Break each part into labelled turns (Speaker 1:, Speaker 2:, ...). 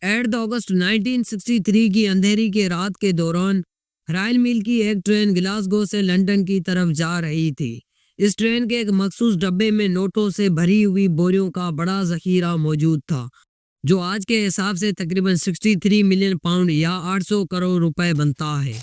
Speaker 1: 8 अगस्त 1963 की अंधेरी की रात के दौरान रॉयल मील की एक ट्रेन ग्लासगो से लंदन की तरफ जा रही थी। इस ट्रेन के एक मखसूस डब्बे में नोटों से भरी हुई बोरियों का बड़ा जखीरा मौजूद था, जो आज के हिसाब से तकरीबन 63 मिलियन पाउंड या 800 करोड़ रुपए बनता है।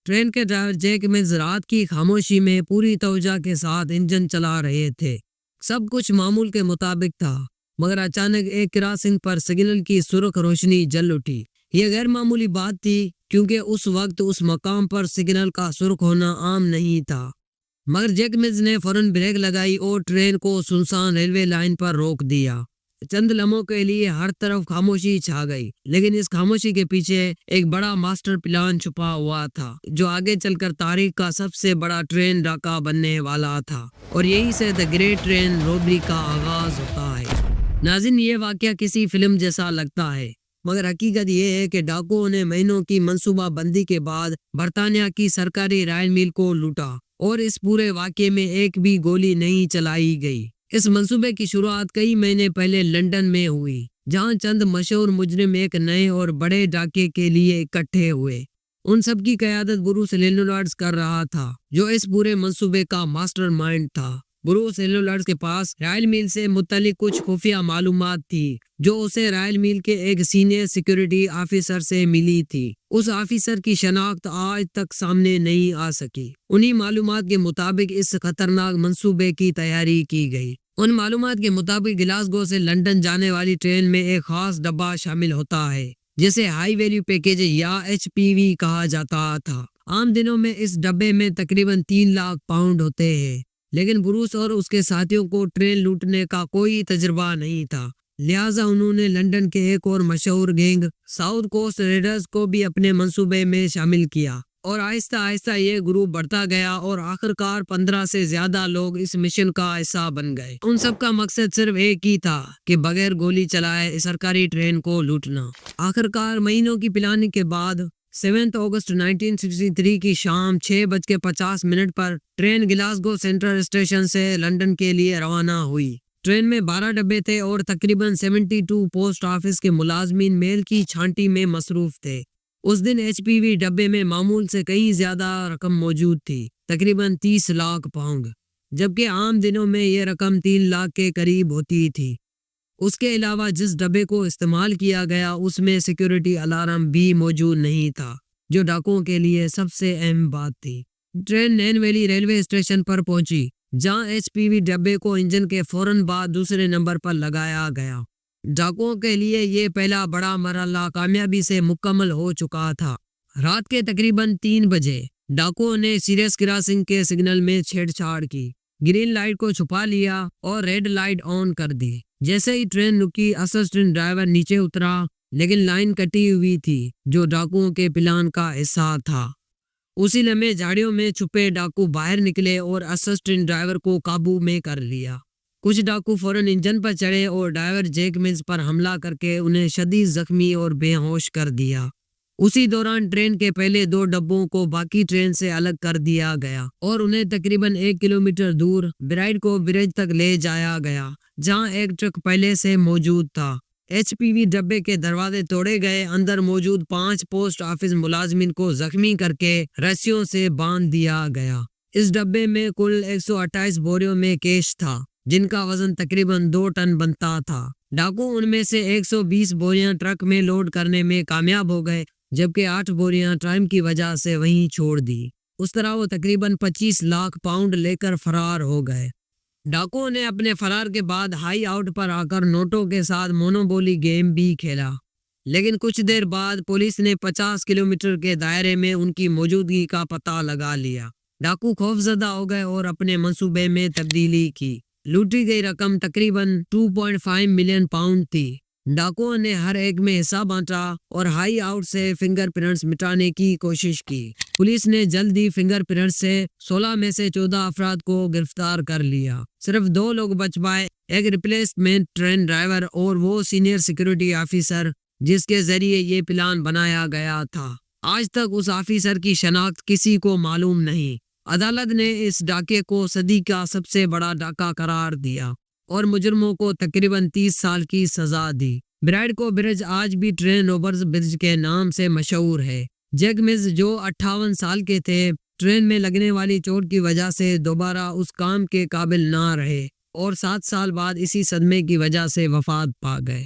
Speaker 1: ट्रेन के ड्राइवर जैक मिल्स रात की खामोशी में पूरी तवज्जो के साथ इंजन चला रहे थे। सब कुछ मामूल के मुताबिक था, मगर अचानक एक क्रॉसिंग पर सिग्नल की सुर्ख रोशनी जल उठी। यह गैर मामूली बात थी, क्योंकि उस वक्त उस मकाम पर सिग्नल का सुर्ख होना आम नहीं था। मगर जैक मिल्स ने फौरन ब्रेक लगाई और ट्रेन को सुनसान रेलवे लाइन पर रोक दिया। चंद लम्हों के लिए हर तरफ खामोशी छा गई, लेकिन इस खामोशी के पीछे एक बड़ा मास्टर प्लान छुपा हुआ था, जो आगे चलकर तारीख का सबसे बड़ा ट्रेन डाका बनने वाला था। और यही से द ग्रेट ट्रेन रॉबरी का आगाज होता है। नाज़रीन, ये वाकया किसी फिल्म जैसा लगता है, मगर हकीकत ये है कि डाकुओं ने महीनों की मंसूबा बंदी के बाद बरतानिया की सरकारी रॉयल मील को लूटा और इस पूरे वाकये में एक भी गोली नहीं चलाई गई। इस मंसूबे की शुरुआत कई महीने पहले लंदन में हुई, जहां चंद मशहूर मुजरिम एक नए और बड़े डाके के लिए इकट्ठे हुए। उन सब की क़यादत ब्रूस लेनोल्ड्स कर रहा था, जो इस पूरे मंसूबे का मास्टरमाइंड था। ब्रूस लेनोल्ड्स के पास रॉयल मील से मुतल्लिक कुछ खुफिया मालूमात थी, जो उसे रॉयल मील के एक सीनियर सिक्योरिटी ऑफिसर से मिली थी। उस ऑफिसर की शनाख्त आज तक सामने नहीं आ सकी। उन्हीं मालूमात के मुताबिक इस खतरनाक मंसूबे की तैयारी की गई। उन मालूमात के मुताबिक ग्लासगो से लंदन जाने वाली ट्रेन में एक खास डब्बा शामिल होता है, जिसे हाई वैल्यू पैकेज या HPV कहा जाता था। आम दिनों में इस डब्बे में तकरीबन 3 लाख पाउंड होते हैं, लेकिन ब्रूस और उसके साथियों को ट्रेन लूटने का कोई तजुर्बा नहीं था, लिहाजा उन्होंने लंदन के एक और मशहूर गैंग साउथ कोस्ट रेडर्स को भी अपने मंसूबे में शामिल किया। और आहिस्ता आहिस्ता ये ग्रुप बढ़ता गया और आखिरकार 15 से ज्यादा लोग इस मिशन का हिस्सा बन गए। उन सब का मकसद सिर्फ एक ही था कि बगैर गोली चलाए सरकारी ट्रेन को लूटना। आखिरकार महीनों की प्लानिंग के बाद 7 अगस्त 1963 की शाम 6:50 पर ट्रेन ग्लासगो सेंट्रल स्टेशन से लंदन के लिए रवाना हुई। ट्रेन में 12 डब्बे थे और तकरीबन 72 पोस्ट ऑफिस के मुलाजमीन मेल की छांटी में मसरूफ थे। उस दिन HPV डब्बे में मामूल से कहीं ज्यादा रकम मौजूद थी, तकरीबन 30 लाख पाउंड, जबकि आम दिनों में यह रकम 3 लाख के करीब होती थी। उसके अलावा जिस डब्बे को इस्तेमाल किया गया उसमें सिक्योरिटी अलार्म भी मौजूद नहीं था, जो डाकुओं के लिए सबसे अहम बात थी। ट्रेन नैन वैली रेलवे स्टेशन पर पहुंची, जहां HPV डब्बे को इंजन के फौरन बाद दूसरे नंबर पर लगाया गया। डाकुओं के लिए ये पहला बड़ा मरहला कामयाबी से मुकम्मल हो चुका था। रात के तकरीबन 3 बजे डाकुओं ने सीरियस क्रॉसिंग के सिग्नल में छेड़छाड़ की, ग्रीन लाइट को छुपा लिया और रेड लाइट ऑन कर दी। जैसे ही ट्रेन रुकी, असिस्टेंट ड्राइवर नीचे उतरा, लेकिन लाइन कटी हुई थी, जो डाकुओं के प्लान का हिस्सा था। उसी लम्हे झाड़ियों में छुपे डाकू बाहर निकले और असिस्टेंट ड्राइवर को काबू में कर लिया। कुछ डाकू फौरन इंजन पर चढ़े और ड्राइवर जैक मिल्स पर हमला करके उन्हें शदीद जख्मी और बेहोश कर दिया। उसी दौरान ट्रेन के पहले 2 डब्बों को बाकी ट्रेन से अलग कर दिया गया और उन्हें तकरीबन 1 किलोमीटर दूर ब्राइड को ब्रिज तक ले जाया गया, जहां एक ट्रक पहले से मौजूद था। HPV डब्बे के दरवाजे तोड़े गए, अंदर मौजूद 5 पोस्ट ऑफिस मुलाजमीन को जख्मी करके रस्सियों से बांध दिया गया। इस डब्बे में कुल 128 बोरियों में कैश था, जिनका वजन तकरीबन 2 टन बनता था। डाकू उनमें से 120 बोरियां ट्रक में लोड करने में कामयाब हो गए, जबकि 8 बोरियां टाइम की वजह से वहीं छोड़ दी। उस तरह वो तकरीबन 25 लाख पाउंड लेकर फरार हो गए। डाकुओं ने अपने फरार के बाद हाई आउट पर आकर नोटों के साथ मोनोपोली गेम भी खेला, लेकिन कुछ देर बाद पुलिस ने 50 किलोमीटर के दायरे में उनकी मौजूदगी का पता लगा लिया। डाकू खौफजदा हो गए और अपने मंसूबे में तब्दीली की। लूटी गई रकम तकरीबन 2.5 मिलियन पाउंड थी। डाकुओं ने हर एक में हिस्सा बांटा और हाई आउट से फिंगरप्रिंट्स मिटाने की कोशिश की। पुलिस ने जल्द ही फिंगरप्रिंट्स से 16 में से 14 अफराद को गिरफ्तार कर लिया। सिर्फ 2 लोग बच पाए, एक रिप्लेसमेंट ट्रेन ड्राइवर और वो सीनियर सिक्योरिटी ऑफिसर जिसके जरिए ये प्लान बनाया गया था। आज तक उस ऑफिसर की शनाख्त किसी को मालूम नहीं। अदालत ने इस डाके को सदी का सबसे बड़ा डाका करार दिया और मुजरिमों को तकरीबन 30 साल की सजा दी। براڈ کو برج آج بھی ٹرین اوورز برج کے نام سے مشہور ہے۔ جیک مز جو 58 سال کے تھے، ٹرین میں لگنے والی چوٹ کی وجہ سے دوبارہ اس کام کے قابل نہ رہے اور 7 سال بعد اسی صدمے کی وجہ سے وفات پا گئے۔